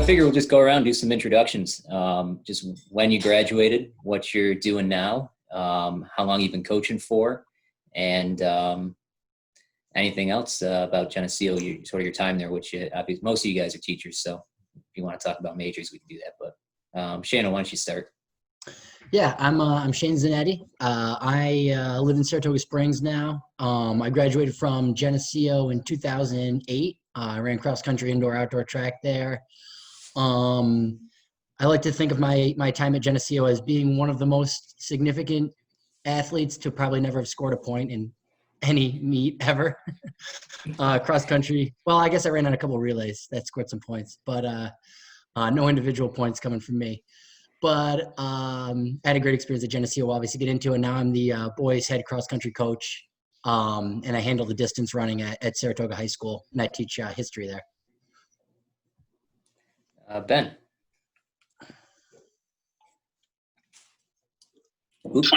figure we'll just go around, do some introductions. Just when you graduated, what you're doing now, how long you've been coaching for, and anything else about Geneseo, sort of your time there, which obviously most of you guys are teachers. So if you want to talk about majors, we can do that. But Shannon, why don't you start? Yeah, I'm Shane Zanetti. I live in Saratoga Springs now. I graduated from Geneseo in 2008. I ran cross country, indoor, outdoor track there. I like to think of my time at Geneseo as being one of the most significant athletes to probably never have scored a point in any meet ever. Cross country. Well, I guess I ran on a couple of relays that scored some points, but no individual points coming from me. But I had a great experience at Geneseo, obviously get into it. Now I'm the boys head cross country coach, and I handle the distance running at Saratoga High School, and I teach history there. Ben. Oops,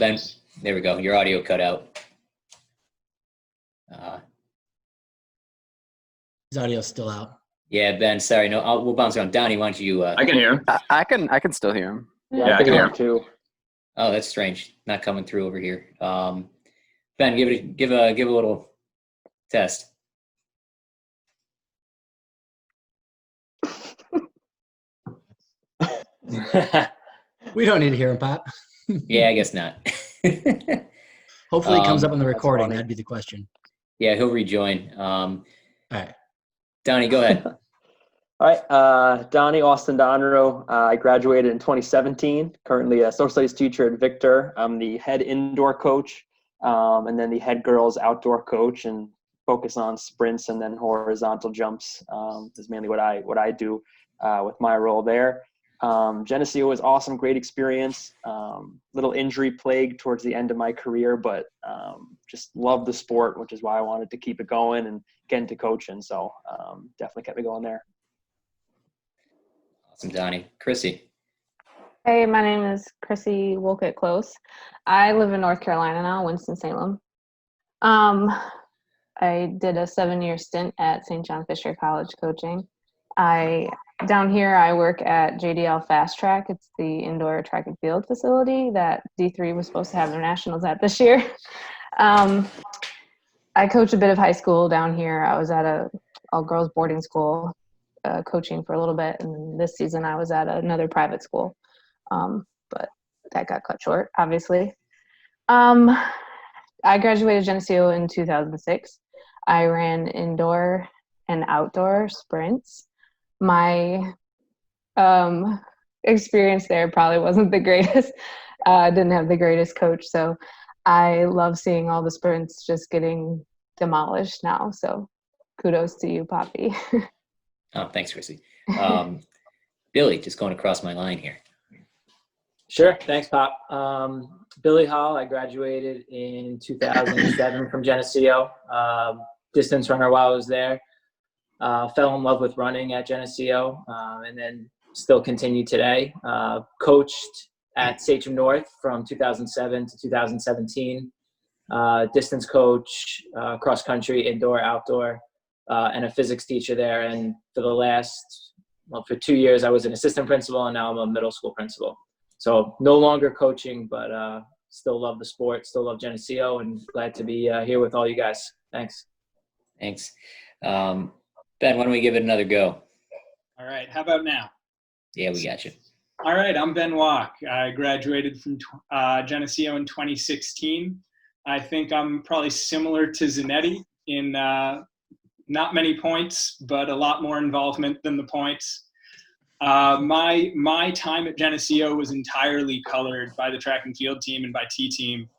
Ben, there we go. Your audio cut out. His audio's still out. Yeah, Ben, sorry. No, we'll bounce around. Donnie, why don't you? I can hear him. I can still hear him. Yeah, I can hear him too. Oh, that's strange. Not coming through over here. Ben, give a little test. We don't need to hear him, Pop. Yeah, I guess not. Hopefully it comes up on the recording. That'd be the question. Yeah, he'll rejoin. All right. Donnie, go ahead. All right, Donnie Austin Donrow. I graduated in 2017. Currently a social studies teacher at Victor. I'm the head indoor coach, and then the head girls outdoor coach, and focus on sprints and then horizontal jumps is mainly what I do with my role there. Geneseo was awesome, great experience. Little injury plague towards the end of my career, but just loved the sport, which is why I wanted to keep it going and get into coaching. So definitely kept me going there. Awesome, Donnie. Chrissy. Hey, my name is Chrissy Wolcott Close. I live in North Carolina now, Winston-Salem. I did a 7-year stint at St. John Fisher College coaching. Down here, I work at JDL Fast Track. It's the indoor track and field facility that D3 was supposed to have their nationals at this year. I coach a bit of high school down here. I was at a all-girls boarding school coaching for a little bit, and this season I was at another private school, but that got cut short, obviously. I graduated Geneseo in 2006. I ran indoor and outdoor sprints. My experience there probably wasn't the greatest. Didn't have the greatest coach, so I love seeing all the sprints just getting demolished now. So kudos to you, Poppy. Oh, thanks, Chrissy. Billy, just going across my line here. Sure. Thanks, Pop. Billy Hall, I graduated in 2007 from Geneseo. Distance runner while I was there. Fell in love with running at Geneseo, and then still continue today. Coached at Sachem North from 2007 to 2017. Distance coach, cross country, indoor, outdoor, and a physics teacher there. And for 2 years, I was an assistant principal, and now I'm a middle school principal. So no longer coaching, but still love the sport, still love Geneseo, and glad to be here with all you guys. Thanks. Thanks. Ben, why don't we give it another go? All right. How about now? Yeah, we got you. All right. I'm Ben Walk. I graduated from Geneseo in 2016. I think I'm probably similar to Zanetti in not many points, but a lot more involvement than the points. My time at Geneseo was entirely colored by the track and field team and by T-team.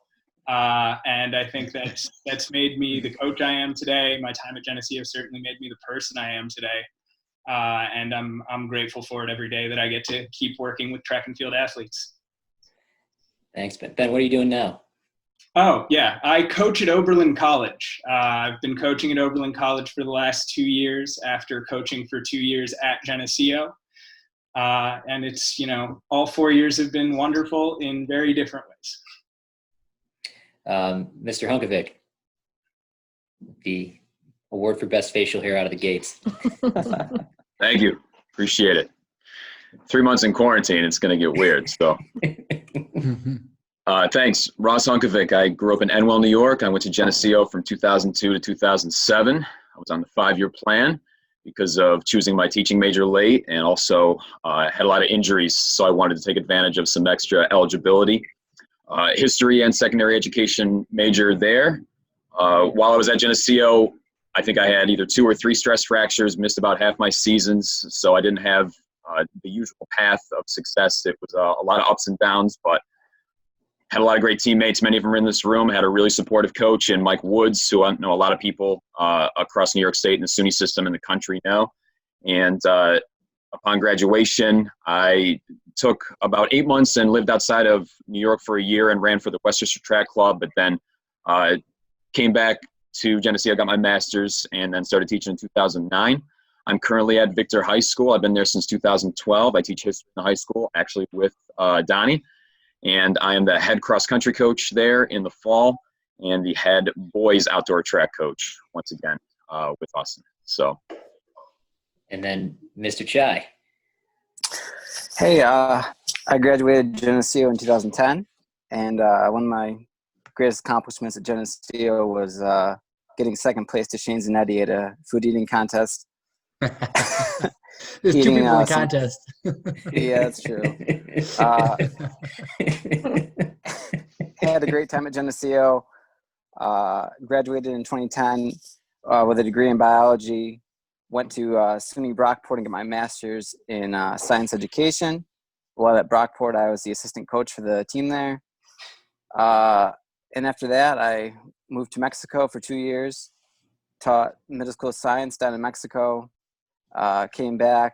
And I think that's made me the coach I am today. My time at Geneseo certainly made me the person I am today. And I'm grateful for it every day that I get to keep working with track and field athletes. Thanks, Ben. Ben, what are you doing now? Oh, yeah. I coach at Oberlin College. I've been coaching at Oberlin College for the last 2 years after coaching for 2 years at Geneseo. And it's, all 4 years have been wonderful in very different ways. Mr. Hunkovic, the award for best facial hair out of the gates. Thank you. Appreciate it. 3 months in quarantine, it's going to get weird. So thanks. Ross Hunkovic. I grew up in Enwell, New York. I went to Geneseo from 2002 to 2007. I was on the 5-year plan because of choosing my teaching major late, and also had a lot of injuries, so I wanted to take advantage of some extra eligibility. History and secondary education major there. While I was at Geneseo, I think I had either 2 or 3 stress fractures, missed about half my seasons, so I didn't have the usual path of success. It was a lot of ups and downs, but had a lot of great teammates. Many of them are in this room. Had a really supportive coach in Mike Woods, who I know a lot of people across New York State and the SUNY system in the country know. And upon graduation, I took about 8 months and lived outside of New York for a year and ran for the Westchester Track Club, but then came back to Geneseo, got my master's, and then started teaching in 2009. I'm currently at Victor High School. I've been there since 2012. I teach history in the high school, actually with Donnie. And I am the head cross-country coach there in the fall and the head boys outdoor track coach, once again, with Austin. So. And then Mr. Chai. Hey, I graduated Geneseo in 2010, and one of my greatest accomplishments at Geneseo was getting second place to Shane Zanetti at a food eating contest. There's 2 people in the contest. Yeah, that's true. Had a great time at Geneseo. Graduated in 2010 with a degree in biology. Went to SUNY Brockport and got my master's in science education. While at Brockport, I was the assistant coach for the team there. And after that, I moved to Mexico for 2 years. Taught middle school science down in Mexico. Came back,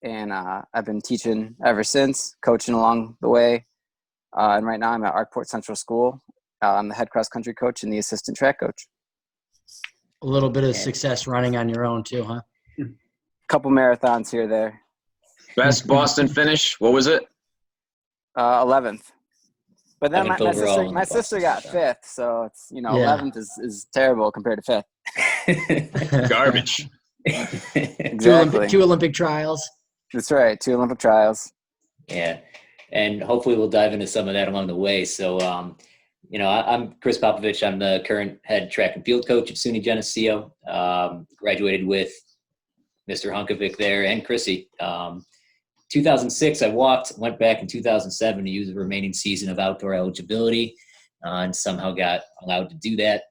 and I've been teaching ever since, coaching along the way. And right now I'm at Arkport Central School. I'm the head cross-country coach and the assistant track coach. A little bit of success running on your own too, huh? Couple marathons here or there. Best Boston finish, what was it? 11th. But then 11th my sister got 5th, so it's, Yeah. 11th is terrible compared to 5th. Garbage. Exactly. 2 Olympic trials. That's right. 2 Olympic trials. Yeah. And hopefully we'll dive into some of that along the way. So, I'm Chris Popovich. I'm the current head track and field coach at SUNY Geneseo. Graduated with Mr. Hunkovic there and Chrissy. 2006, I went back in 2007 to use the remaining season of outdoor eligibility, and somehow got allowed to do that.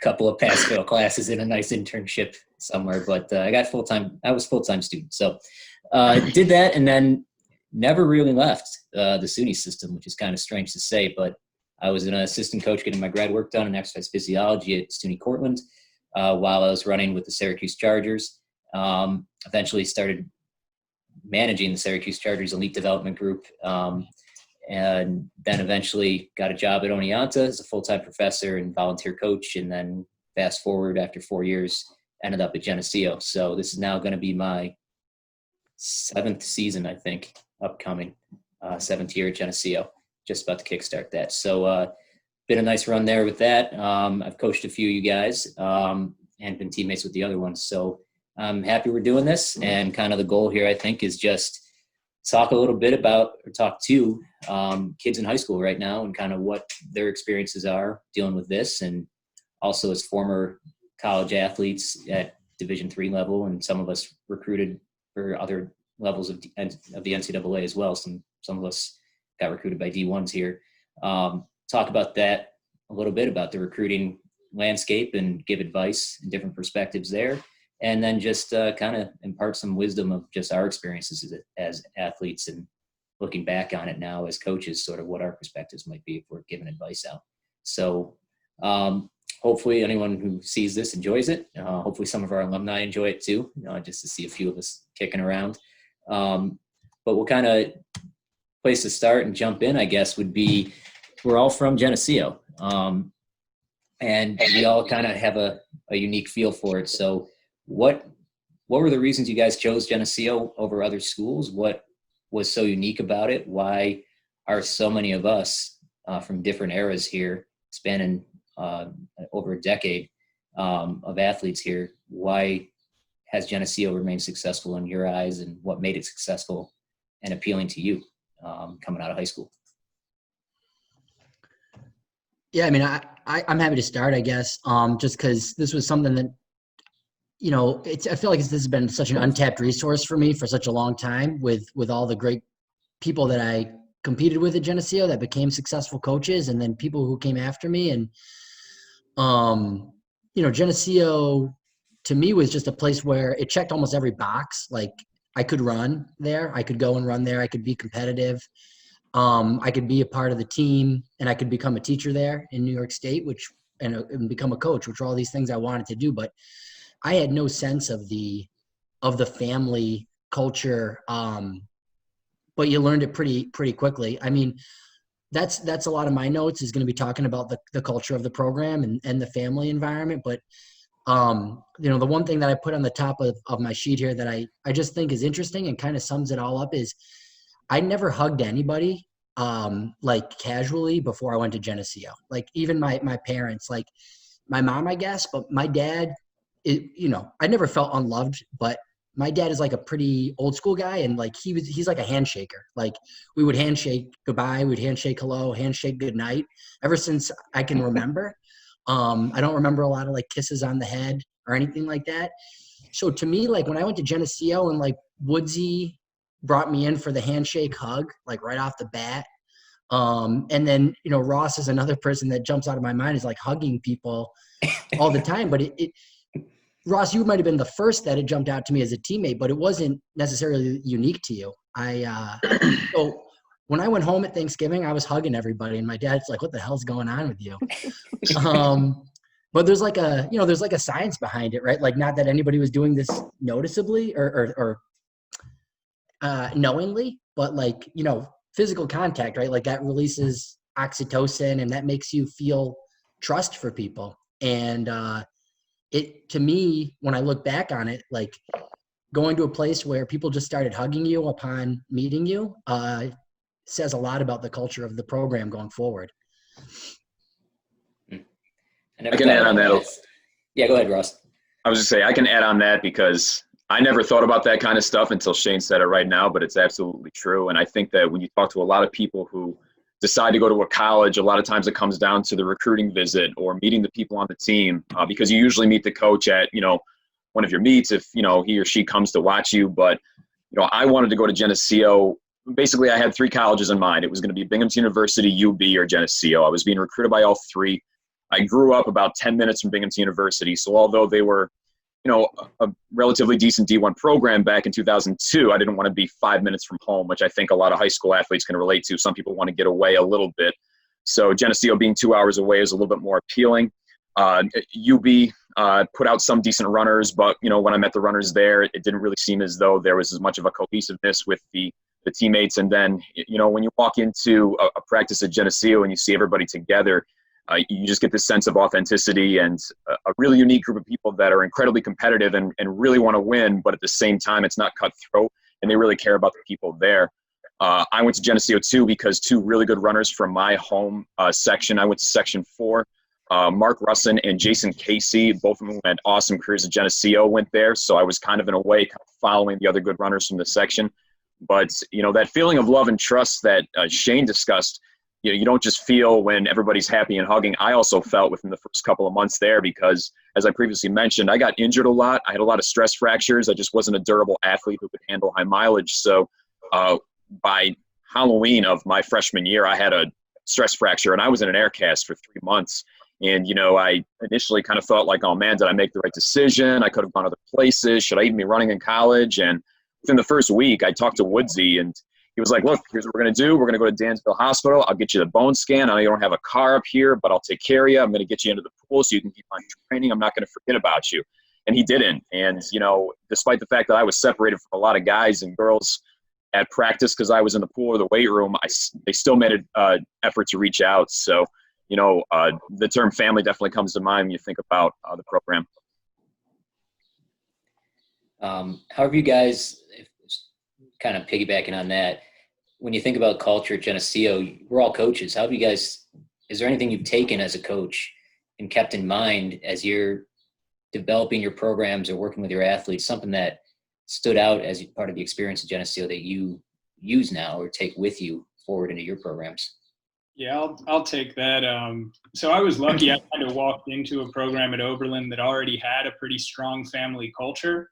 Couple of pass-fail classes and a nice internship somewhere, but I got full-time. I was full-time student. So did that and then never really left the SUNY system, which is kind of strange to say, but I was an assistant coach getting my grad work done in exercise physiology at SUNY Cortland while I was running with the Syracuse Chargers. Eventually started managing the Syracuse Chargers elite development group, and then eventually got a job at Oneonta as a full-time professor and volunteer coach, and then fast forward after 4 years, ended up at Geneseo. So this is now going to be my 7th season, I think, upcoming, 7th year at Geneseo, just about to kickstart that. So been a nice run there with that. I've coached a few of you guys and been teammates with the other ones. So I'm happy we're doing this, and kind of the goal here, I think, is just talk a little bit about, or talk to kids in high school right now and kind of what their experiences are dealing with this. And also as former college athletes at Division III level, and some of us recruited for other levels of the NCAA as well. Some of us got recruited by D1s here. Talk about that a little bit, about the recruiting landscape, and give advice and different perspectives there. And then just kind of impart some wisdom of just our experiences as athletes, and looking back on it now as coaches, sort of what our perspectives might be if we're giving advice out. So hopefully anyone who sees this enjoys it. Hopefully some of our alumni enjoy it too, just to see a few of us kicking around. But we'll kind of, place to start and jump in, I guess, would be, we're all from Geneseo. And we all kind of have a unique feel for it. So what were the reasons you guys chose Geneseo over other schools? What was so unique about it? Why are so many of us from different eras here, spanning over a decade of athletes here, why has Geneseo remained successful in your eyes, and what made it successful and appealing to you coming out of high school? Yeah, I mean, I'm happy to start, I guess, just because this was something that, you know, I feel like this has been such an untapped resource for me for such a long time with all the great people that I competed with at Geneseo that became successful coaches, and then people who came after me. And, you know, Geneseo to me was just a place where it checked almost every box. Like, I could run there, I could go and run there, I could be competitive. I could be a part of the team, and I could become a teacher there in New York State, and become a coach, which are all these things I wanted to do. But I had no sense of the family culture. But you learned it pretty quickly. I mean, that's a lot of my notes is going to be talking about the culture of the program and the family environment. But you know, the one thing that I put on the top of my sheet here that I just think is interesting and kind of sums it all up is I never hugged anybody like casually before I went to Geneseo. Like, even my parents, like my mom, I guess, but my dad, you know, I never felt unloved, but my dad is like a pretty old school guy, and like he's like a handshaker. Like, we would handshake goodbye, we'd handshake hello, handshake good night, ever since I can remember. I don't remember a lot of like kisses on the head or anything like that. So to me, like when I went to Geneseo and like Woodsy brought me in for the handshake hug, like right off the bat. And then, you know, Ross is another person that jumps out of my mind, is like hugging people all the time. But Ross, you might've been the first that it jumped out to me as a teammate, but it wasn't necessarily unique to you. So when I went home at Thanksgiving, I was hugging everybody, and my dad's like, "What the hell's going on with you?" But there's like a science behind it, right? Like, not that anybody was doing this noticeably or knowingly, but like, you know, physical contact, right? Like, that releases oxytocin, and that makes you feel trust for people. And it, to me, when I look back on it, like going to a place where people just started hugging you upon meeting you, says a lot about the culture of the program going forward. I can add on that. Yeah, go ahead, Ross. I was just saying, I can add on that because I never thought about that kind of stuff until Shane said it right now, but it's absolutely true. And I think that when you talk to a lot of people who decide to go to a college, a lot of times it comes down to the recruiting visit or meeting the people on the team, because you usually meet the coach at, you know, one of your meets if, you know, he or she comes to watch you. But, you know, I wanted to go to Geneseo. Basically, I had three colleges in mind. It was going to be Binghamton University, UB, or Geneseo. I was being recruited by all three. I grew up about 10 minutes from Binghamton University. So although they were, you know, a relatively decent D1 program back in 2002, I didn't want to be 5 minutes from home, which I think a lot of high school athletes can relate to. Some people want to get away a little bit. So Geneseo being 2 hours away is a little bit more appealing. UB put out some decent runners, but, you know, when I met the runners there, it didn't really seem as though there was as much of a cohesiveness with the teammates. And then, you know, when you walk into a practice at Geneseo and you see everybody together, you just get this sense of authenticity and a really unique group of people that are incredibly competitive and really want to win, but at the same time, it's not cutthroat, and they really care about the people there. I went to Geneseo too because two really good runners from my home section. I went to Section 4. Mark Russin and Jason Casey, both of them had awesome careers at Geneseo, went there. So I was kind of in a way following the other good runners from the section. But, you know, that feeling of love and trust that Shane discussed, you know, you don't just feel when everybody's happy and hugging. I also felt within the first couple of months there because, as I previously mentioned, I got injured a lot. I had a lot of stress fractures. I just wasn't a durable athlete who could handle high mileage. So by Halloween of my freshman year, I had a stress fracture, and I was in an air cast for 3 months. And, you know, I initially kind of thought like, oh, man, did I make the right decision? I could have gone other places. Should I even be running in college? And within the first week, I talked to Woodsy, and he was like, look, here's what we're going to do. We're going to go to Dansville Hospital. I'll get you the bone scan. I know you don't have a car up here, but I'll take care of you. I'm going to get you into the pool so you can keep on training. I'm not going to forget about you. And he didn't. And, you know, despite the fact that I was separated from a lot of guys and girls at practice because I was in the pool or the weight room, they still made an effort to reach out. So, you know, the term family definitely comes to mind when you think about the program. However, you guys, kind of piggybacking on that, when you think about culture at Geneseo, we're all coaches. How have you guys, is there anything you've taken as a coach and kept in mind as you're developing your programs or working with your athletes, something that stood out as part of the experience of Geneseo that you use now or take with you forward into your programs? Yeah, I'll take that. So I was lucky. I kind of walked into a program at Oberlin that already had a pretty strong family culture.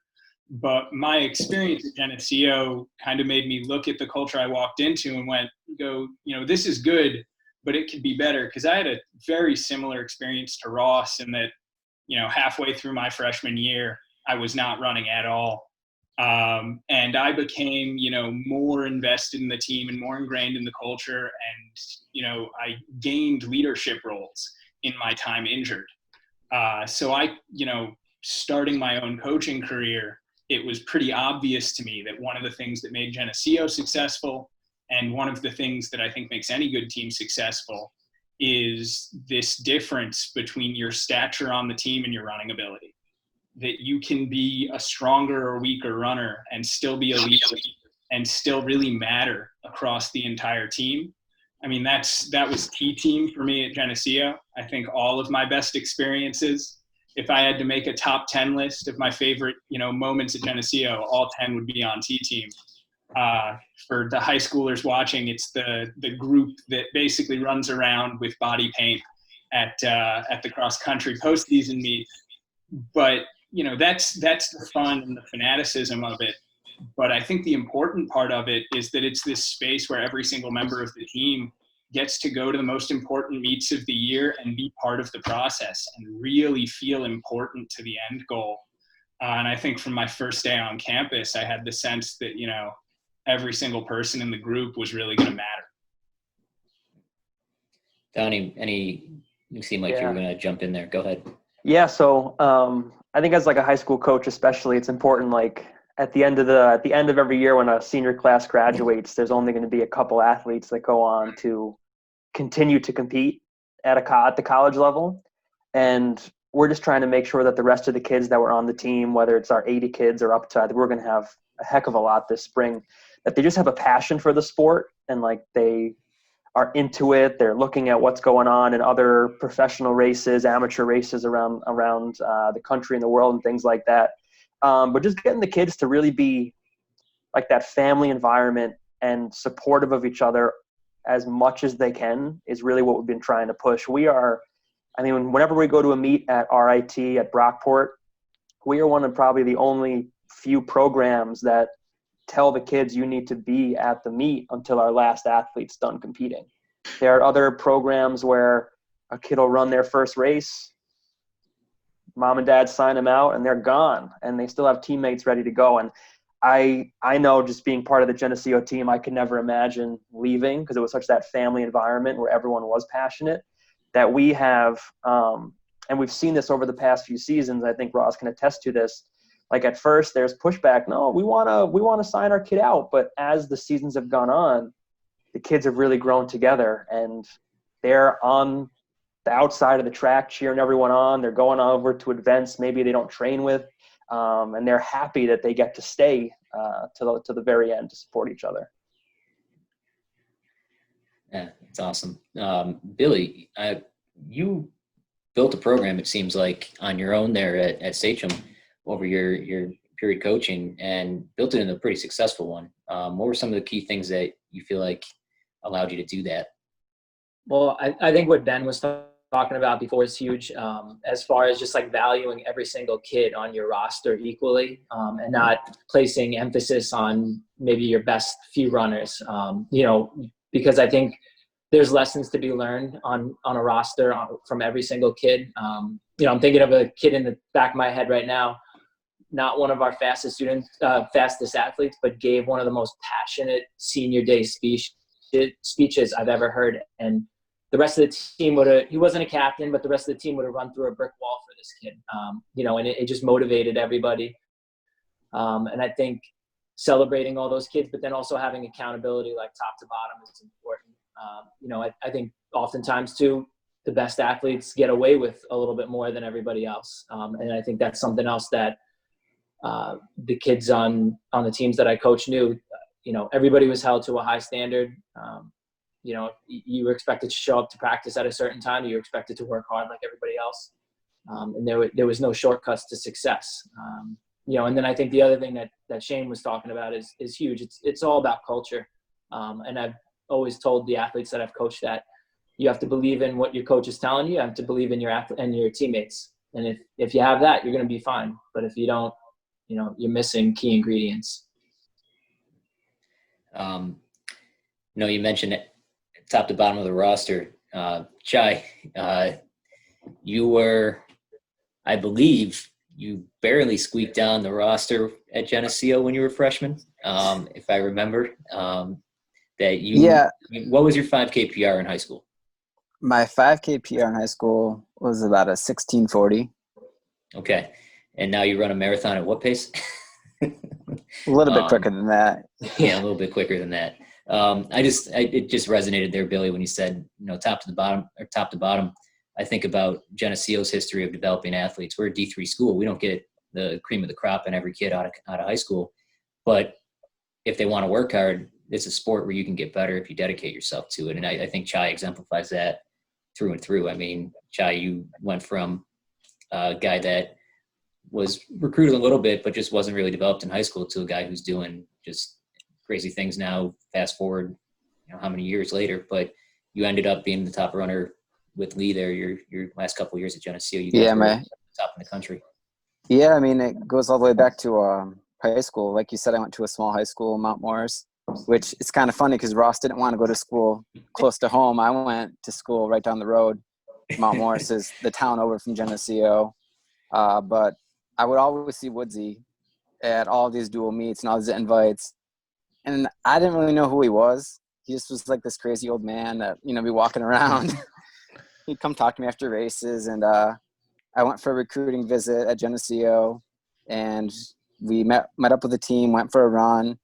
But my experience at Geneseo kind of made me look at the culture I walked into and this is good, but it could be better. Because I had a very similar experience to Ross in that, halfway through my freshman year, I was not running at all. And I became, more invested in the team and more ingrained in the culture. And, I gained leadership roles in my time injured. So starting my own coaching career, it was pretty obvious to me that one of the things that made Geneseo successful, and one of the things that I think makes any good team successful, is this difference between your stature on the team and your running ability. That you can be a stronger or weaker runner and still be a leader and still really matter across the entire team. I mean, that was key team for me at Geneseo. I think all of my best experiences, if I had to make a top 10 list of my favorite, moments at Geneseo, all 10 would be on T-team. For the high schoolers watching, it's the group that basically runs around with body paint at the cross country postseason meet. But that's the fun and the fanaticism of it. But I think the important part of it is that it's this space where every single member of the team gets to go to the most important meets of the year and be part of the process and really feel important to the end goal. And I think from my first day on campus, I had the sense that, every single person in the group was really going to matter. Donnie, you seem like you were going to jump in there. Go ahead. Yeah. So I think as like a high school coach, especially, it's important, like at the end of every year when a senior class graduates, there's only going to be a couple athletes that go on to continue to compete at the college level. And we're just trying to make sure that the rest of the kids that were on the team, whether it's our 80 kids or up to, I think we're going to have a heck of a lot this spring, that they just have a passion for the sport and like they are into it. They're looking at what's going on in other professional races, amateur races around the country and the world and things like that. But just getting the kids to really be like that family environment and supportive of each other as much as they can is really what we've been trying to push. Whenever we go to a meet at RIT at Brockport, we are one of probably the only few programs that tell the kids you need to be at the meet until our last athlete's done competing. There are other programs where a kid will run their first race, mom and dad sign them out, and they're gone, and they still have teammates ready to go. And I know, just being part of the Geneseo team, I could never imagine leaving, because it was such that family environment where everyone was passionate, that we have, and we've seen this over the past few seasons. I think Ross can attest to this. Like at first there's pushback. No, we want to sign our kid out. But as the seasons have gone on, the kids have really grown together, and they're on the outside of the track cheering everyone on. They're going over to events maybe they don't train with, and they're happy that they get to stay to the very end to support each other. Yeah, that's awesome. Billy, you built a program, it seems like, on your own there at Sachem over your period coaching, and built it into a pretty successful one. What were some of the key things that you feel like allowed you to do that? Well, I think what Ben was talking about before is huge, as far as just like valuing every single kid on your roster equally, and not placing emphasis on maybe your best few runners, because I think there's lessons to be learned on a roster from every single kid. I'm thinking of a kid in the back of my head right now, not one of our fastest athletes, but gave one of the most passionate senior day speeches I've ever heard. And the rest of the team he wasn't a captain, but the rest of the team would have run through a brick wall for this kid. And it just motivated everybody. And I think celebrating all those kids, but then also having accountability like top to bottom is important. I think oftentimes too, the best athletes get away with a little bit more than everybody else. And I think that's something else that the kids on the teams that I coach knew. Everybody was held to a high standard. You were expected to show up to practice at a certain time. You were expected to work hard like everybody else. And there was no shortcuts to success. And then I think the other thing that Shane was talking about is huge. It's all about culture. And I've always told the athletes that I've coached that you have to believe in what your coach is telling you. You have to believe in your athlete and your teammates. And if you have that, you're going to be fine. But if you don't, you're missing key ingredients. You mentioned it, top to bottom of the roster. Chai, you were, I believe, you barely squeaked down the roster at Geneseo when you were a freshman, if I remember. What was your 5K PR in high school? My 5K PR in high school was about a 16:40. Okay. And now you run a marathon at what pace? A little bit quicker than that. Yeah, a little bit quicker than that. It just resonated there, Billy, when you said, top to bottom. I think about Geneseo's history of developing athletes. We're a D3 school. We don't get the cream of the crop in every kid out of high school. But if they want to work hard, it's a sport where you can get better if you dedicate yourself to it. And I think Chai exemplifies that through and through. I mean, Chai, you went from a guy that was recruited a little bit, but just wasn't really developed in high school, to a guy who's doing just crazy things now. Fast forward, how many years later, but you ended up being the top runner with Lee there. Your last couple of years at Geneseo, you guys were top in the country. Yeah, I mean, it goes all the way back to high school. Like you said, I went to a small high school, Mount Morris, which is kind of funny because Ross didn't want to go to school close to home. I went to school right down the road. Mount Morris is the town over from Geneseo. But I would always see Woodsy at all these dual meets and all these invites. And I didn't really know who he was. He just was like this crazy old man that, be walking around. He'd come talk to me after races. And I went for a recruiting visit at Geneseo. And we met up with the team, went for a run.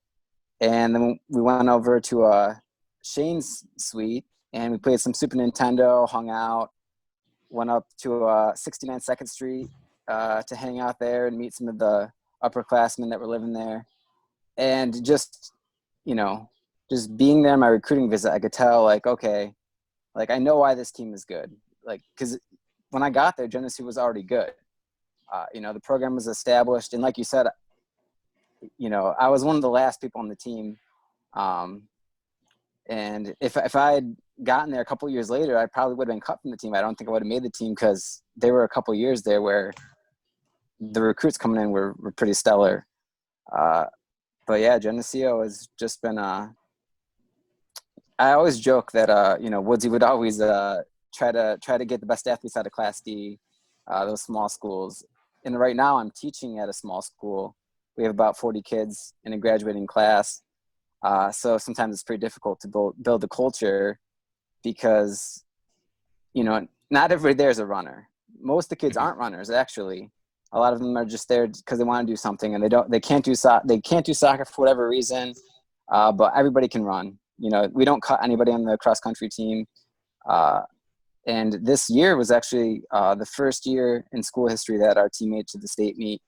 And then we went over to Shane's suite. And we played some Super Nintendo, hung out. Went up to 69 2nd Street to hang out there and meet some of the upperclassmen that were living there. And just being there on my recruiting visit, I could tell, okay, I know why this team is good. Because when I got there, Geneseo was already good. The program was established. And like you said, I was one of the last people on the team. And if I had gotten there a couple years later, I probably would have been cut from the team. I don't think I would have made the team because there were a couple years there where the recruits coming in were pretty stellar. But yeah, Geneseo has just been I always joke that Woodsy would always try to get the best athletes out of Class D, those small schools. And right now I'm teaching at a small school. We have about 40 kids in a graduating class. So sometimes it's pretty difficult to build a culture because, not everybody there is a runner. Most of the kids aren't runners, actually. A lot of them are just there because they want to do something, and they can't do soccer for whatever reason. But everybody can run. We don't cut anybody on the cross country team. And this year was actually the first year in school history that our team made to the state meet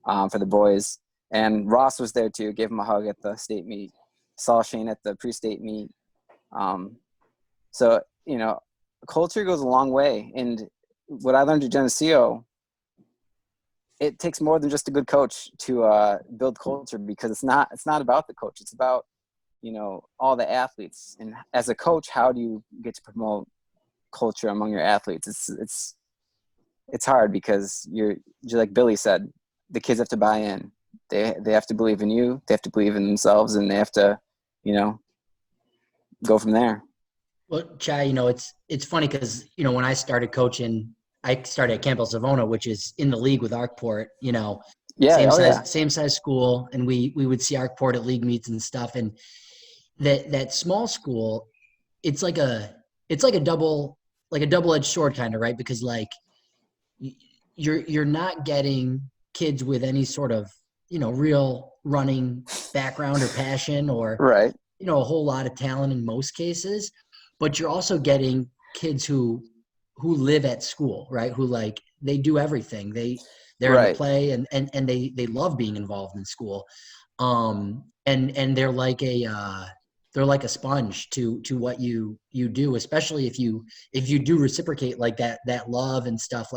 for the boys. And Ross was there too. Gave him a hug at the state meet. Saw Shane at the pre-state meet. So culture goes a long way. And what I learned at Geneseo, it takes more than just a good coach to build culture, because it's not about the coach. It's about, all the athletes. And as a coach, how do you get to promote culture among your athletes? It's hard because you're like Billy said, the kids have to buy in. They have to believe in you. They have to believe in themselves, and they have to, go from there. Well, Chai, it's funny because, when I started coaching, I started at Campbell Savona, which is in the league with Arkport, same size school. And we would see Arkport at league meets and stuff. And that small school, it's like a double-edged sword kind of, right? Because you're not getting kids with any sort of, real running background or passion or, right. A whole lot of talent in most cases, but you're also getting kids who live at school, right? Who they do everything. They're right. in the play and they love being involved in school. And they're like a sponge to what you do, especially if you do reciprocate like that love and stuff.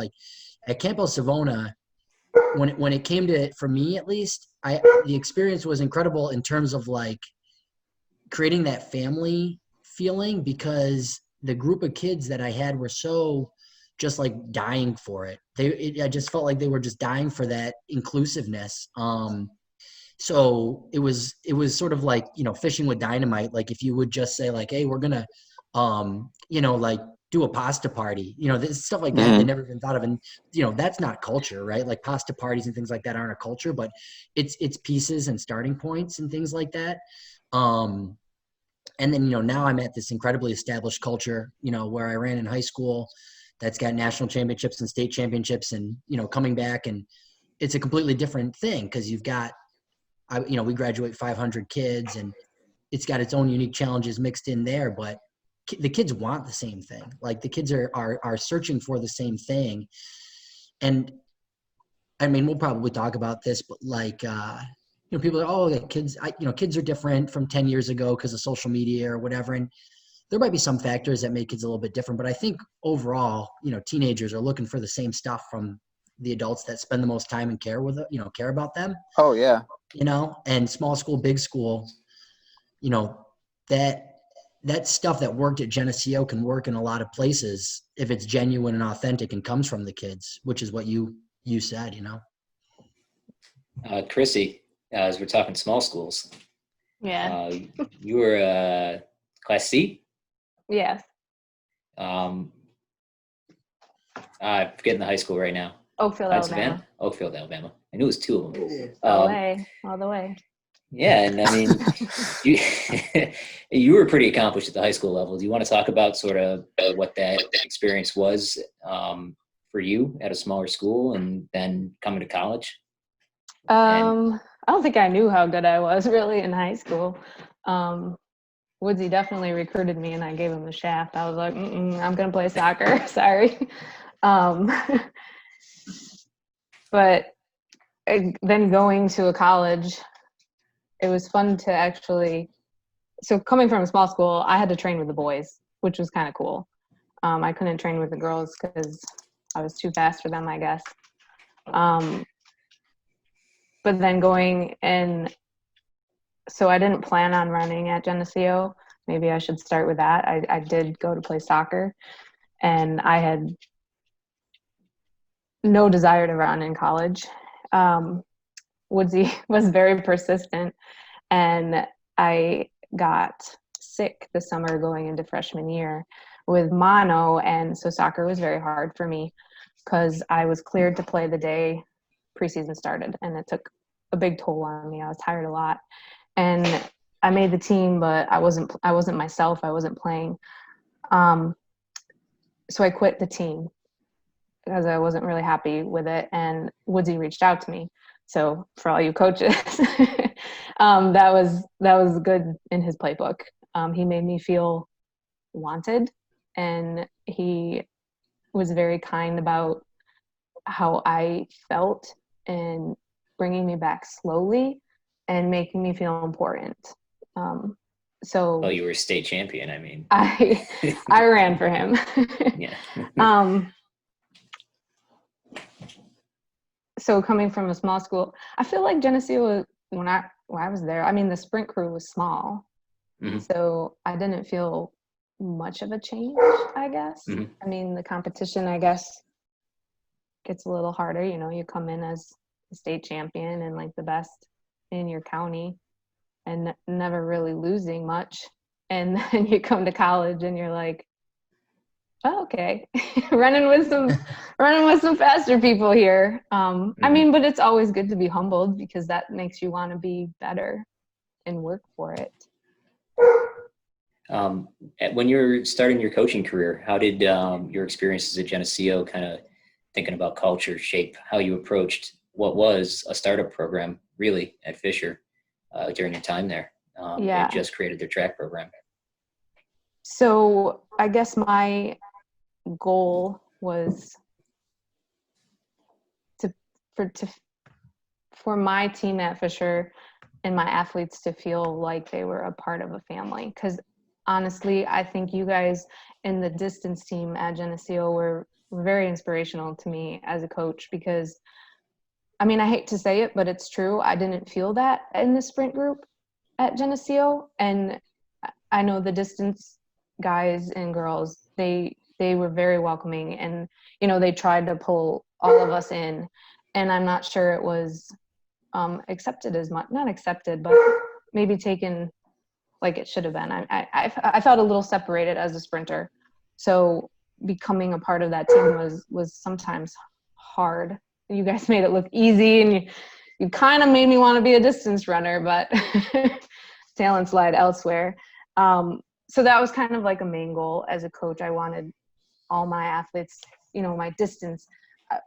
at Campo Savona, when it came to it, for me at least, the experience was incredible in terms of like creating that family feeling, because the group of kids that I had were so just like dying for it. I just felt like they were just dying for that inclusiveness. So it was sort of like, fishing with dynamite. Like if you would just say like, hey, we're gonna, like do a pasta party, this stuff like that, they never even thought of. And, that's not culture, right? Like pasta parties and things like that aren't a culture, but it's pieces and starting points and things like that. And then, now I'm at this incredibly established culture, where I ran in high school, that's got national championships and state championships, and, coming back, and it's a completely different thing because you've got, we graduate 500 kids, and it's got its own unique challenges mixed in there, but the kids want the same thing. Like the kids are searching for the same thing. And I mean, we'll probably talk about this, but like, people are, oh, the kids, kids are different from 10 years ago because of social media or whatever. And there might be some factors that make kids a little bit different, but I think overall, teenagers are looking for the same stuff from the adults that spend the most time and care about them. Oh yeah. And small school, big school, that stuff that worked at Geneseo can work in a lot of places if it's genuine and authentic and comes from the kids, which is what you said, Chrissy, as we're talking small schools, Yeah. you were Class C? Yes. I'm forgetting the high school right now. Oakfield, Alabama. Oakfield, Alabama. I knew it was two of them. All the way. Yeah, and I mean, you were pretty accomplished at the high school level. Do you want to talk about sort of what that experience was for you at a smaller school and then coming to college? I don't think I knew how good I was really in high school. Woodsy definitely recruited me, and I gave him the shaft. I was like, I'm going to play soccer. Sorry. But then going to a college, it was fun to actually, so coming from a small school, I had to train with the boys, which was kind of cool. I couldn't train with the girls because I was too fast for them, I guess. But then going in, so I didn't plan on running at Geneseo. Maybe I should start with that. I did go to play soccer, and I had no desire to run in college. Woodsy was very persistent, and I got sick the summer going into freshman year with mono, and so soccer was very hard for me because I was cleared to play the day preseason started, and it took a big toll on me. I was tired a lot, and I made the team, but I wasn't myself. I wasn't playing. So I quit the team because I wasn't really happy with it, and Woodsy reached out to me. So for all you coaches, that was good in his playbook. He made me feel wanted, and he was very kind about how I felt and bringing me back slowly and making me feel important. So you were state champion. I mean, I ran for him. Yeah. So coming from a small school, I feel like Geneseo, when I was there, I mean, the sprint crew was small. Mm-hmm. So I didn't feel much of a change, I guess. Mm-hmm. I mean, the competition, I guess, gets a little harder. You come in as a state champion and like the best in your county and never really losing much. And then you come to college and you're like, oh, okay, running with some faster people here. I mean, but it's always good to be humbled because that makes you want to be better and work for it. When you're starting your coaching career, how did your experiences at Geneseo kind of thinking about culture shape how you approached what was a startup program really at Fisher during your time there? They just created their track program. So I guess my goal was for my team at Fisher and my athletes to feel like they were a part of a family. Because honestly, I think you guys in the distance team at Geneseo were were very inspirational to me as a coach because, I mean, I hate to say it, but it's true. I didn't feel that in the sprint group at Geneseo. And I know the distance guys and girls, they were very welcoming, and, you know, they tried to pull all of us in, and I'm not sure it was accepted as much, not accepted, but maybe taken like it should have been. I felt a little separated as a sprinter. So becoming a part of that team was sometimes hard. You guys made it look easy, and you kind of made me want to be a distance runner, but talents lied elsewhere. So that was kind of like a main goal as a coach. I wanted all my athletes, you know, my distance,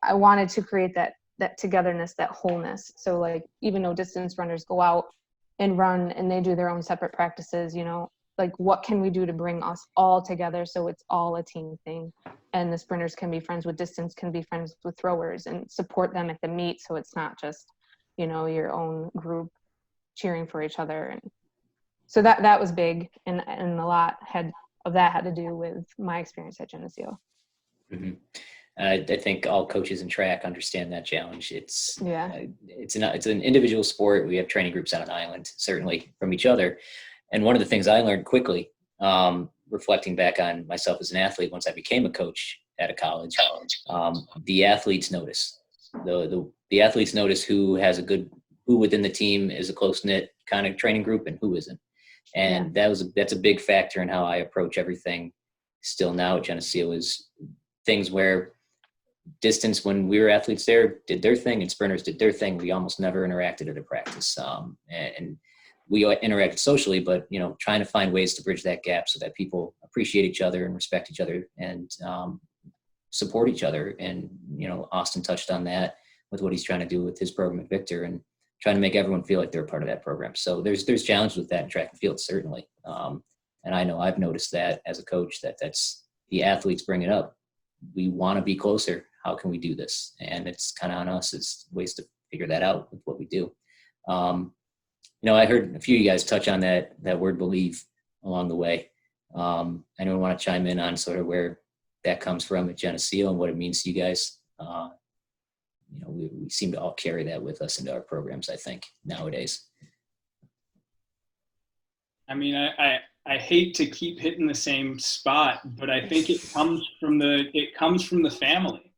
I wanted to create that togetherness, that wholeness. So like, even though distance runners go out and run and they do their own separate practices, you know, like what can we do to bring us all together so it's all a team thing? And the sprinters can be friends with distance, can be friends with throwers, and support them at the meet. So it's not just, you know, your own group cheering for each other. And so that was big. And a lot of that had to do with my experience at Geneseo. Mm-hmm. I think all coaches in track understand that challenge. It's an individual sport. We have training groups on an island, certainly from each other. And one of the things I learned quickly, reflecting back on myself as an athlete, once I became a coach at a college, the athletes notice. The athletes notice who within the team is a close-knit kind of training group and who isn't. And that's a big factor in how I approach everything still now at Geneseo, is things where distance, when we were athletes there, did their thing and sprinters did their thing. We almost never interacted at a practice. And we interacted socially, but, you know, trying to find ways to bridge that gap so that people appreciate each other and respect each other and support each other. And, you know, Austin touched on that with what he's trying to do with his program at Victor, and trying to make everyone feel like they're a part of that program. So there's challenges with that in track and field, certainly. And I know I've noticed that as a coach, that's the athletes bring it up. We want to be closer. How can we do this? And it's kind of on us as ways to figure that out with what we do. You know, I heard a few of you guys touch on that word believe along the way. Anyone want to chime in on sort of where that comes from at Geneseo and what it means to you guys? You know, we seem to all carry that with us into our programs, I think, nowadays. I mean, I hate to keep hitting the same spot, but I think it comes from the family,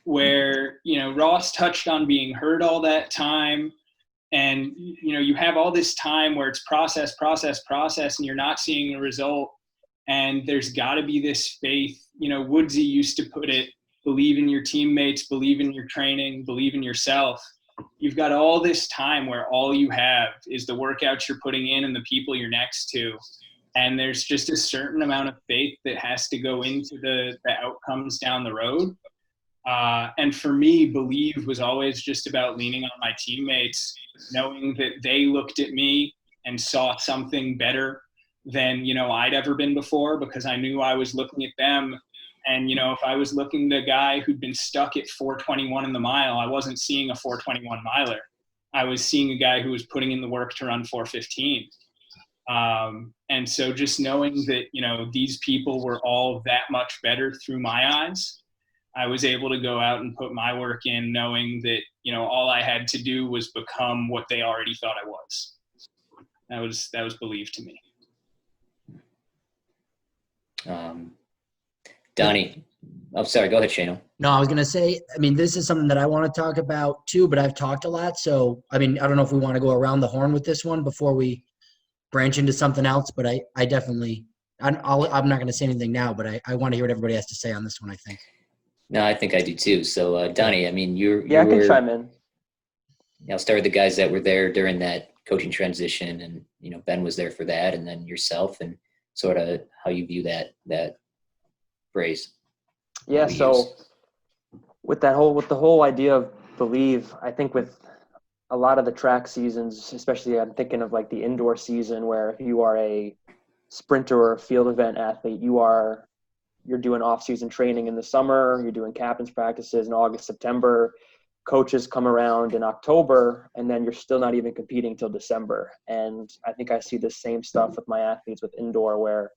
where, you know, Ross touched on being hurt all that time. And, you know, you have all this time where it's process, and you're not seeing a result. And there's got to be this faith. You know, Woodsy used to put it, believe in your teammates, believe in your training, believe in yourself. You've got all this time where all you have is the workouts you're putting in and the people you're next to. And there's just a certain amount of faith that has to go into the outcomes down the road. And for me, believe was always just about leaning on my teammates, knowing that they looked at me and saw something better than, you know, I'd ever been before, because I knew I was looking at them. And, you know, if I was looking at a guy who'd been stuck at 4:21 in the mile, I wasn't seeing a 4:21 miler. I was seeing a guy who was putting in the work to run 4:15. And so just knowing that, you know, these people were all that much better through my eyes, I was able to go out and put my work in, knowing that, you know, all I had to do was become what they already thought I was. That was belief to me. Donnie, oh, sorry, go ahead, Shano. No, I was going to say, I mean, this is something that I want to talk about too, but I've talked a lot. So, I mean, I don't know if we want to go around the horn with this one before we branch into something else, but I definitely, I'm not going to say anything now, but I want to hear what everybody has to say on this one, I think. No, I think I do too. So, Donnie, I mean, you I can chime in. I'll start with the guys that were there during that coaching transition, and, you know, Ben was there for that, and then yourself, and sort of how you view that phrase. Yeah. So with the whole idea of believe, I think with a lot of the track seasons, especially I'm thinking of like the indoor season, where if you are a sprinter or a field event athlete, you're doing off-season training in the summer, you're doing captain's practices in August, September, coaches come around in October, and then you're still not even competing till December. And I think I see the same stuff with my athletes with indoor, where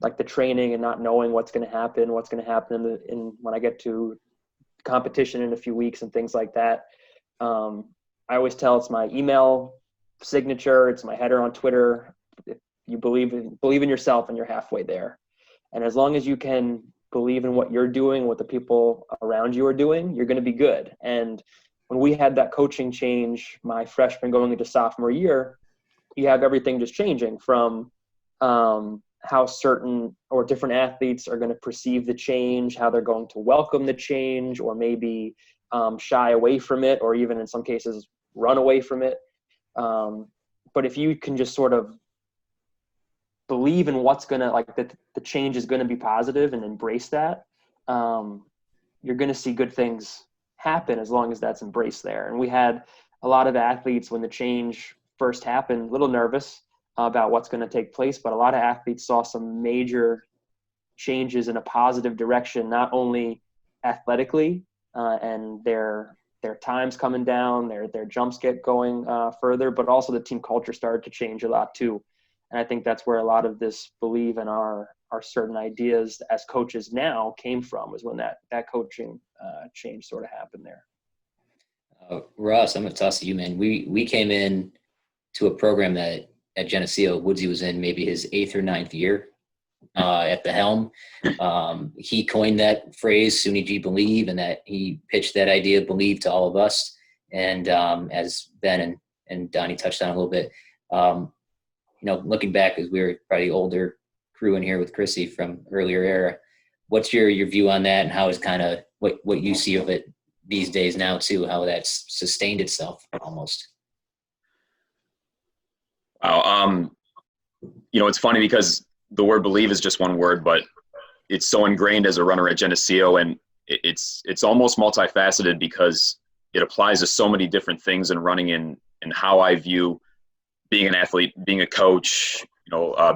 like the training and not knowing what's going to happen in when I get to competition in a few weeks and things like that. I always tell it's my email signature, it's my header on Twitter. If you believe in yourself, and you're halfway there. And as long as you can believe in what you're doing, what the people around you are doing, you're going to be good. And when we had that coaching change my freshman going into sophomore year, you have everything just changing from how certain or different athletes are going to perceive the change, how they're going to welcome the change, or maybe shy away from it, or even in some cases run away from it. But if you can just sort of believe in what's going to, like, that the change is going to be positive and embrace that, you're going to see good things happen as long as that's embraced there. And we had a lot of athletes when the change first happened, a little nervous about what's going to take place, but a lot of athletes saw some major changes in a positive direction, not only athletically and their times coming down, their jumps get going further, but also the team culture started to change a lot too. And I think that's where a lot of this believe in our certain ideas as coaches now came from, was when that coaching change sort of happened there. Russ, I'm going to toss to you, man. We came in to a program that at Geneseo, Woodsy was in maybe his 8th or 9th year at the helm. He coined that phrase, SUNY G Believe, and that he pitched that idea, believe, to all of us. And as Ben and Donnie touched on a little bit, looking back, as we were probably older crew in here with Chrissy from earlier era, what's your view on that, and how is kind of what you see of it these days now too, how that's sustained itself almost? Wow. It's funny because the word believe is just one word, but it's so ingrained as a runner at Geneseo, and it's almost multifaceted because it applies to so many different things in running, and how I view being an athlete, being a coach,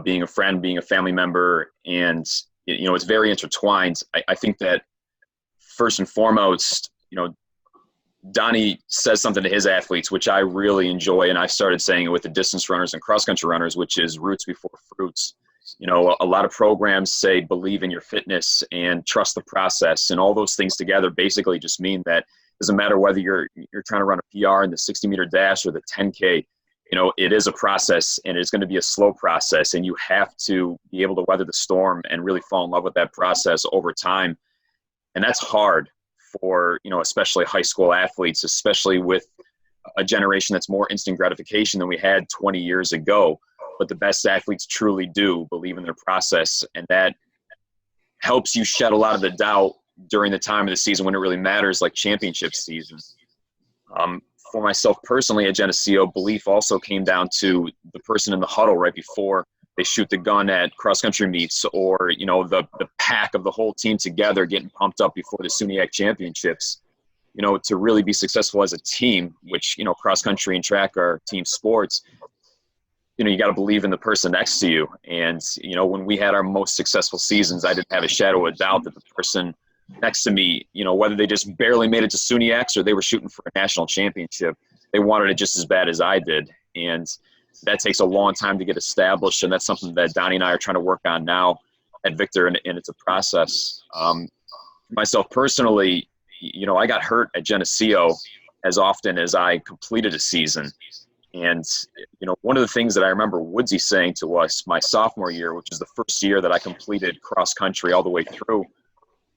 being a friend, being a family member. And, it's very intertwined. I think that first and foremost, Donnie says something to his athletes, which I really enjoy. And I started saying it with the distance runners and cross-country runners, which is roots before fruits. A lot of programs say believe in your fitness and trust the process, and all those things together basically just mean that it doesn't matter whether you're trying to run a PR in the 60-meter dash or the 10K. It is a process, and it's going to be a slow process, and you have to be able to weather the storm and really fall in love with that process over time. And that's hard for, especially high school athletes, especially with a generation that's more instant gratification than we had 20 years ago. But the best athletes truly do believe in their process, and that helps you shed a lot of the doubt during the time of the season when it really matters, like championship season. For myself personally at Geneseo, belief also came down to the person in the huddle right before they shoot the gun at cross-country meets, or, the pack of the whole team together getting pumped up before the SUNYAC championships. To really be successful as a team, which, cross-country and track are team sports, you got to believe in the person next to you. And, when we had our most successful seasons, I didn't have a shadow of doubt that the person next to me, whether they just barely made it to SUNYACs or they were shooting for a national championship, they wanted it just as bad as I did. And that takes a long time to get established. And that's something that Donnie and I are trying to work on now at Victor, and it's a process. Myself personally, I got hurt at Geneseo as often as I completed a season. And, one of the things that I remember Woodsy saying to us my sophomore year, which is the first year that I completed cross country all the way through,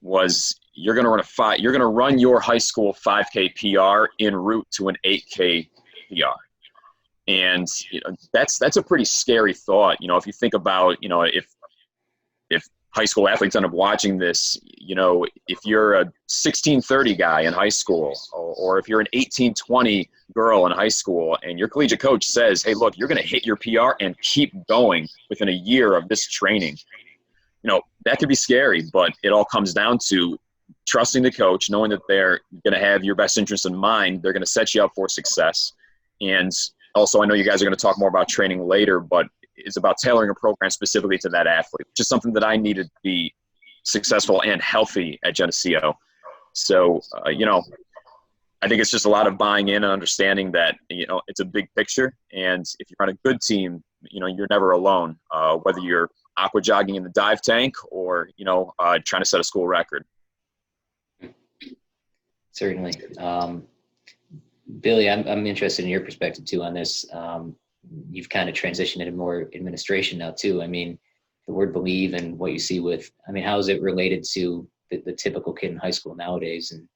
was you're going to run your high school 5K PR en route to an 8K PR. And that's a pretty scary thought. If you think about, if high school athletes end up watching this, if you're a 1630 guy in high school, or if you're an 1820 girl in high school, and your collegiate coach says, hey, look, you're going to hit your PR and keep going within a year of this training, that could be scary. But it all comes down to trusting the coach, knowing that they're going to have your best interest in mind. They're going to set you up for success. And also, I know you guys are going to talk more about training later, but it's about tailoring a program specifically to that athlete, which is something that I needed to be successful and healthy at Geneseo. So, I think it's just a lot of buying in and understanding that, it's a big picture. And if you're on a good team, you're never alone, whether you're aqua jogging in the dive tank or, trying to set a school record. Certainly. Billy, I'm interested in your perspective too on this. You've kind of transitioned into more administration now too. I mean, the word believe and what you see with, how is it related to the typical kid in high school nowadays? And,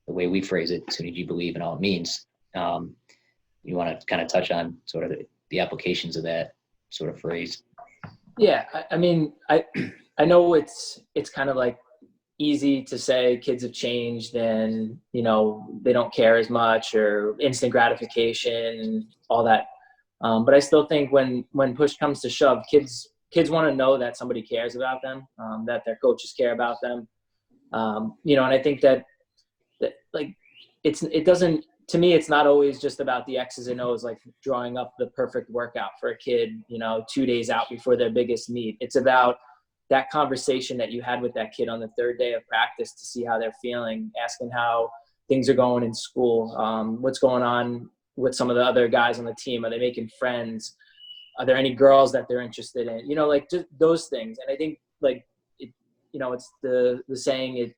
the way we phrase it, SUNY G believe and all it means. You want to kind of touch on sort of the applications of that sort of phrase? Yeah. I know it's kind of like easy to say kids have changed and, they don't care as much or instant gratification and all that. But I still think when push comes to shove, kids want to know that somebody cares about them, that their coaches care about them. And I think that like, it doesn't, to me, it's not always just about the X's and O's, like drawing up the perfect workout for a kid, 2 days out before their biggest meet. It's about that conversation that you had with that kid on the third day of practice to see how they're feeling, asking how things are going in school, what's going on with some of the other guys on the team. Are they making friends? Are there any girls that they're interested in? Like just those things. And I think like, it's the saying,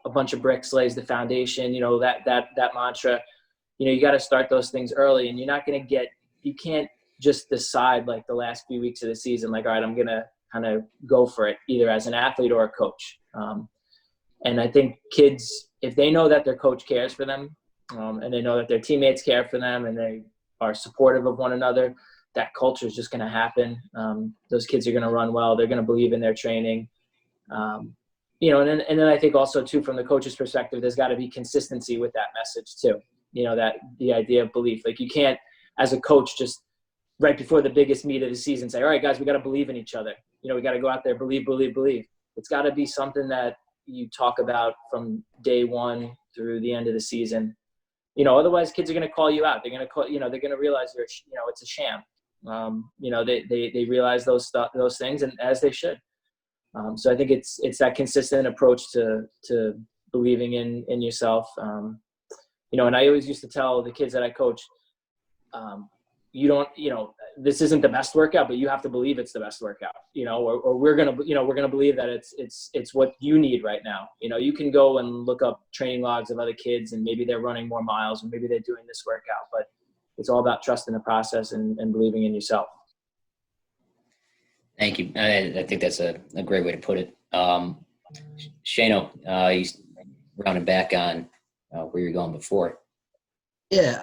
a bunch of bricks lays the foundation, that mantra, you got to start those things early, and you're not going to you can't just decide like the last few weeks of the season, like, all right, I'm going to kind of go for it either as an athlete or a coach. And I think kids, if they know that their coach cares for them, and they know that their teammates care for them and they are supportive of one another, that culture is just going to happen. Those kids are going to run well. They're going to believe in their training. And then I think also too, from the coach's perspective, there's got to be consistency with that message too. That the idea of belief, like you can't, as a coach, just right before the biggest meet of the season say, all right, guys, we got to believe in each other. We got to go out there, believe. It's got to be something that you talk about from day one through the end of the season. Otherwise kids are going to call you out. They're going to call, they're going to realize it's a sham. They realize those things, and as they should. So I think it's that consistent approach to believing in yourself. And I always used to tell the kids that I coach, this isn't the best workout, but you have to believe it's the best workout, or we're going to believe that it's what you need right now. You can go and look up training logs of other kids and maybe they're running more miles or maybe they're doing this workout, but it's all about trusting the process and believing in yourself. Thank you. I think that's a great way to put it. Shano, you rounding back on where you're going before. Yeah,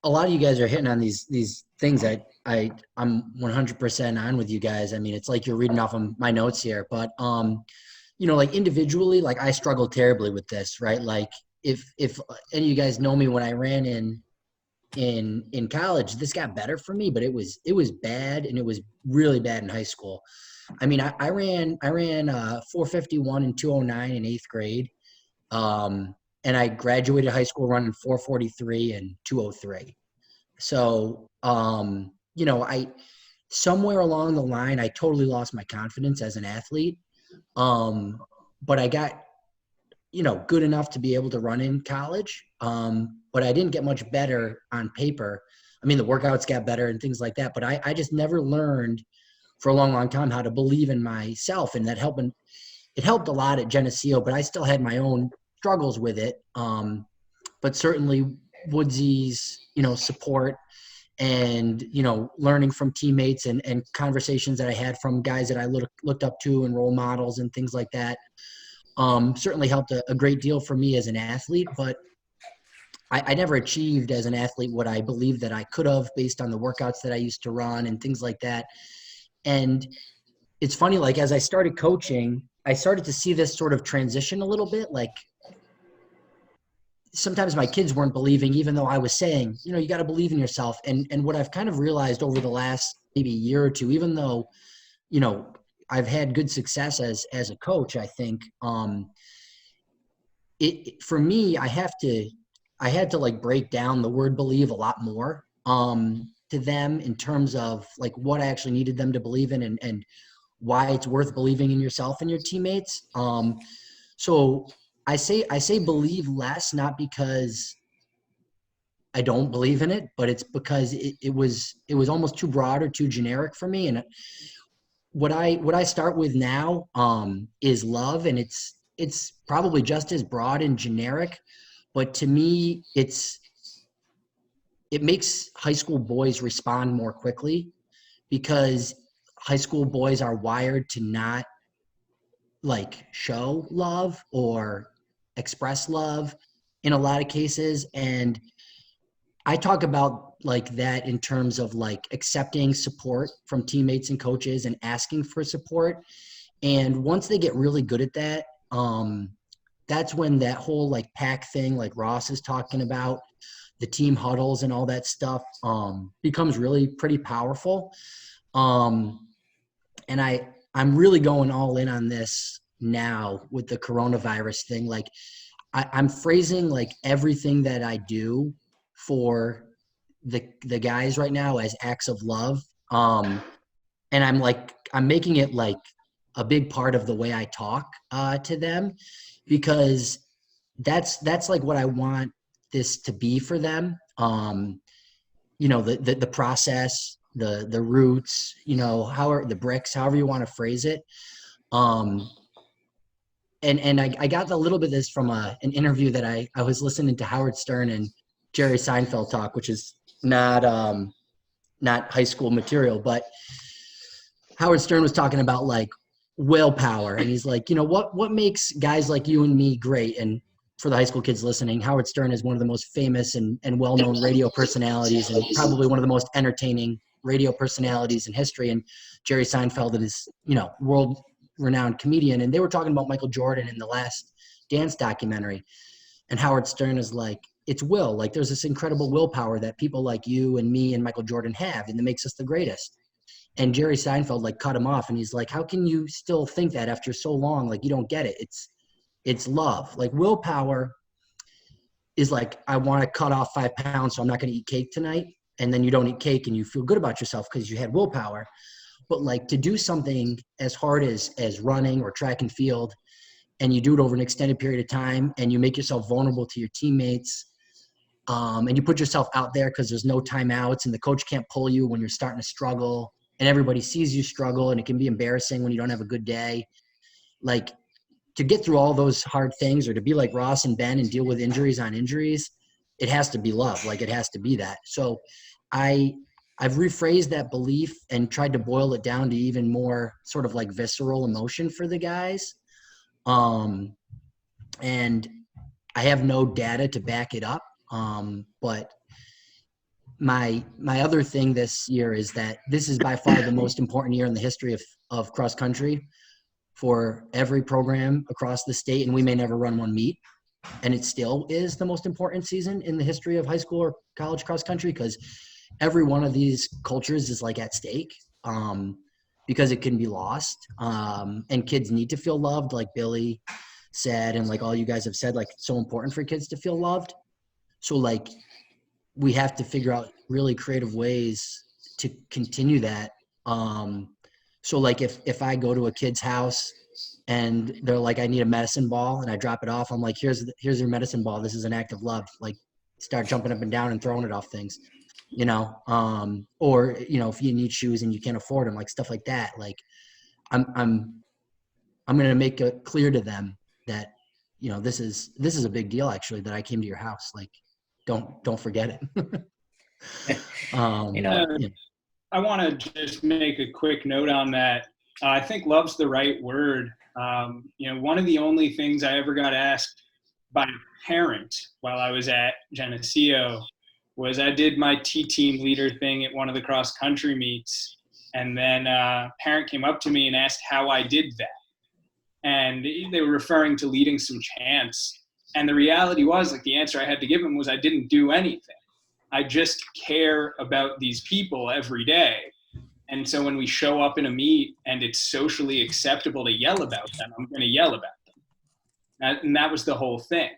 a lot of you guys are hitting on these things that I'm 100% on with you guys. It's like you're reading off of my notes here, but like individually, like I struggle terribly with this, right? Like if any of you guys know me, when I ran in college, this got better for me, but it was bad, and it was really bad in high school. I ran 451 and 209 in 8th grade. And I graduated high school running 443 and 203. So, I somewhere along the line, I totally lost my confidence as an athlete. But I got, good enough to be able to run in college. But I didn't get much better on paper. The workouts got better and things like that, but I just never learned for a long, long time how to believe in myself, and it helped a lot at Geneseo, but I still had my own struggles with it. But certainly Woodsy's, support and, learning from teammates and conversations that I had from guys that I looked up to and role models and things like that, certainly helped a great deal for me as an athlete. But I never achieved as an athlete what I believed that I could have based on the workouts that I used to run and things like that. And it's funny, like as I started coaching, I started to see this sort of transition a little bit. Like sometimes my kids weren't believing, even though I was saying, you got to believe in yourself. And what I've kind of realized over the last maybe year or two, even though, I've had good success as a coach, I think, for me, I had to like break down the word believe a lot more to them in terms of like what I actually needed them to believe in and why it's worth believing in yourself and your teammates. So I say believe less, not because I don't believe in it, but it's because it was almost too broad or too generic for me. And what I start with now is love, and it's probably just as broad and generic, but to me it makes high school boys respond more quickly, because high school boys are wired to not like show love or express love in a lot of cases. And I talk about like that in terms of like accepting support from teammates and coaches and asking for support. And once they get really good at that, that's when that whole like pack thing, like Ross is talking about, the team huddles and all that stuff, becomes really pretty powerful. And I'm really going all in on this now with the coronavirus thing. Like I'm phrasing like everything that I do for the guys right now as acts of love. And I'm making it like a big part of the way I talk to them, because that's like what I want this to be for them. The process, the roots, however, the bricks, however you want to phrase it. And I got a little bit of this from an interview that I was listening to Howard Stern and Jerry Seinfeld talk, which is not high school material, but Howard Stern was talking about like willpower, and he's like, what makes guys like you and me great? And for the high school kids listening, Howard Stern is one of the most famous and well-known radio personalities, and probably one of the most entertaining radio personalities in history. And Jerry Seinfeld is, world-renowned comedian. And they were talking about Michael Jordan in the Last Dance documentary. And Howard Stern is like, it's will. Like there's this incredible willpower that people like you and me and Michael Jordan have, and that makes us the greatest. And Jerry Seinfeld like cut him off, and he's like, how can you still think that after so long? Like, you don't get it. It's love. Like willpower is like, I want to cut off 5 pounds, so I'm not going to eat cake tonight. And then you don't eat cake and you feel good about yourself because you had willpower. But like to do something as hard as running or track and field, and you do it over an extended period of time, and you make yourself vulnerable to your teammates, and you put yourself out there because there's no timeouts, and the coach can't pull you when you're starting to struggle, and everybody sees you struggle, and it can be embarrassing when you don't have a good day. Like to get through all those hard things, or to be like Ross and Ben and deal with injuries on injuries, it has to be love. Like it has to be that. So I've rephrased that belief and tried to boil it down to even more sort of like visceral emotion for the guys. And I have no data to back it up. But my other thing this year is that this is by far the most important year in the history of cross country for every program across the state. And we may never run one meet, and it still is the most important season in the history of high school or college cross country, because every one of these cultures is like at stake, because it can be lost. And kids need to feel loved, like Billy said, and like all you guys have said, like it's so important for kids to feel loved. So like we have to figure out really creative ways to continue that. So like if I go to a kid's house and they're like, I need a medicine ball, and I drop it off, I'm like, here's your medicine ball. This is an act of love. Like start jumping up and down and throwing it off things, or, if you need shoes and you can't afford them, like stuff like that. Like I'm going to make it clear to them that, this is a big deal actually, that I came to your house. Like, don't forget it. I want to just make a quick note on that. I think love's the right word. One of the only things I ever got asked by a parent while I was at Geneseo was I did my T-team leader thing at one of the cross country meets. And then a parent came up to me and asked how I did that. And they were referring to leading some chants. And the reality was, like, the answer I had to give them was I didn't do anything. I just care about these people every day. And so when we show up in a meet and it's socially acceptable to yell about them, I'm going to yell about them. And that was the whole thing,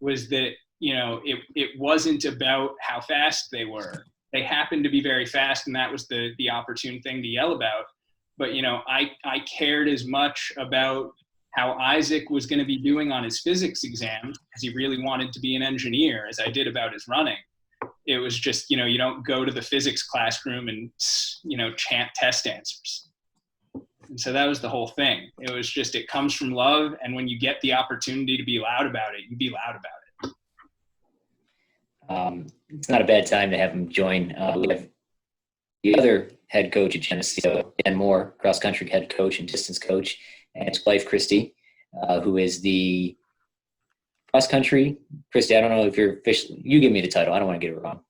was that, it wasn't about how fast they were. They happened to be very fast, and that was the opportune thing to yell about. But, I cared as much about how Isaac was going to be doing on his physics exams, because he really wanted to be an engineer, as I did about his running. It was just, you don't go to the physics classroom and, chant test answers. And so that was the whole thing. It was just, it comes from love. And when you get the opportunity to be loud about it, you be loud about it. It's not a bad time to have him join. We have the other head coach at Geneseo, Dan Moore, cross-country head coach and distance coach, and his wife, Christy, who is the cross-country. Christy, I don't know if you're officially, you give me the title. I don't want to get it wrong.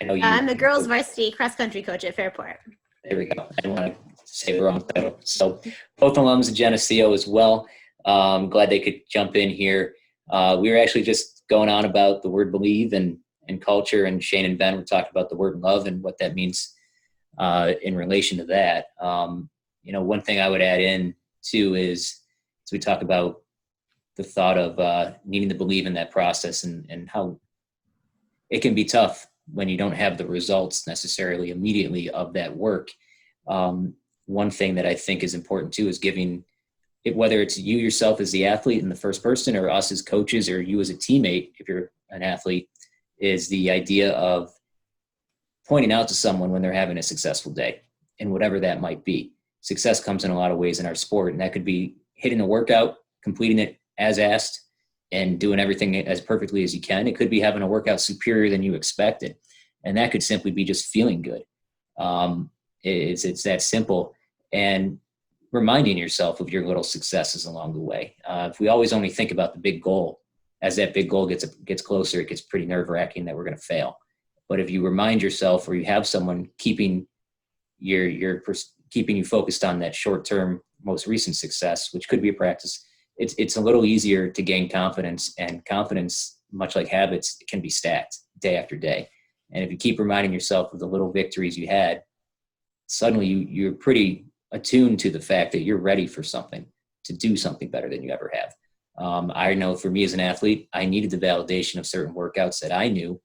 I know you. I'm the girls varsity cross-country coach at Fairport. There we go. I don't want to say the wrong title. So both alums of Geneseo as well. Glad they could jump in here. We were actually just going on about the word believe and culture, and Shane and Ben were talking about the word love and what that means in relation to that. One thing I would add in too is, as we talk about the thought of needing to believe in that process and how it can be tough when you don't have the results necessarily immediately of that work. One thing that I think is important too is giving it, whether it's you yourself as the athlete in the first person or us as coaches or you as a teammate, if you're an athlete, is the idea of pointing out to someone when they're having a successful day and whatever that might be. Success comes in a lot of ways in our sport, and that could be hitting a workout, completing it as asked, and doing everything as perfectly as you can. It could be having a workout superior than you expected, and that could simply be just feeling good. It's that simple, and reminding yourself of your little successes along the way. If we always only think about the big goal, as that big goal gets closer, it gets pretty nerve-wracking that we're going to fail. But if you remind yourself, or you have someone keeping keeping you focused on that short-term, most recent success, which could be a practice, it's a little easier to gain confidence. And confidence, much like habits, it can be stacked day after day. And if you keep reminding yourself of the little victories you had, suddenly you're pretty attuned to the fact that you're ready for something, to do something better than you ever have. I know for me as an athlete, I needed the validation of certain workouts that I knew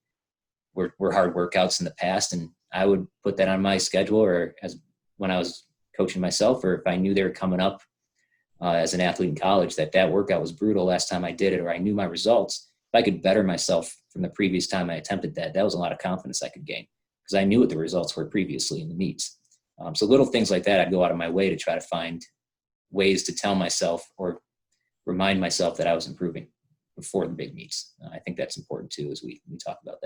were hard workouts in the past, and I would put that on my schedule, or as when I was coaching myself, or if I knew they were coming up as an athlete in college, that workout was brutal last time I did it, or I knew my results. If I could better myself from the previous time I attempted that was a lot of confidence I could gain, because I knew what the results were previously in the meets. So little things like that, I'd go out of my way to try to find ways to tell myself or remind myself that I was improving before the big meets. I think that's important too, as we talk about that.